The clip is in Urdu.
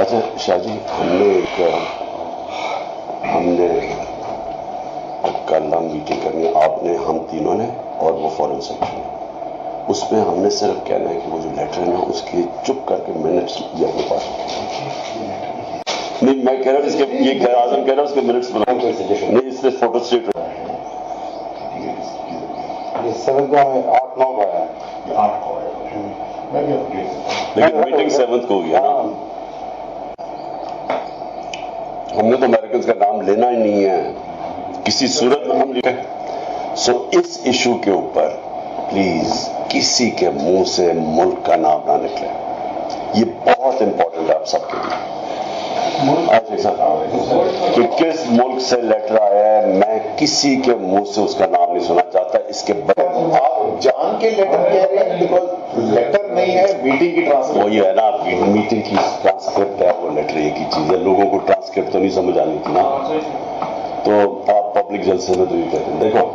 اچھا شاہ جی، ہم نے کل میٹنگ کرنی، آپ نے، ہم تینوں نے اور وہ فورن سیکٹری نے، اس میں ہم نے صرف کہنا ہے کہ وہ جو لیٹر ہے نا اس کی چپ کر کے منٹس یہ اپنے پاس نہیں، میں کہہ رہا ہوں اس کے یہ قائد اعظم کہہ رہا ہوں اس کے منٹس بنا نہیں، اس سے فوٹو اسٹیٹ 7 کو ہمیں 8-9 کو آیا لیکن میٹنگ 7 کو ہوئی ہے نا. ہم نے تو امریکنز کا نام لینا ہی نہیں ہے کسی صورت میں. ہم لکھے سو اس ایشو کے اوپر پلیز کسی کے منہ سے ملک کا نام نہ نکلے. یہ بہت امپورٹنٹ ہے آپ سب کے لیے. کہ کس ملک سے لیٹر آیا ہے، میں کسی کے منہ سے اس کا نام نہیں سننا چاہتا. اس کے آپ جان کے لیٹر کہہ رہے ہیں بیکاز لیٹر نہیں ہے، میٹنگ کی ٹرانسکرپٹ. وہی ہے نا، میٹنگ کی ٹرانسکرپٹ ہے، وہ لیٹر ایک ہی چیز ہے. لوگوں کو ٹرانسکرپٹ تو نہیں سمجھ آنی تھی نا. تو آپ پبلک جلسے میں تو یہ کہتے ہیں. دیکھو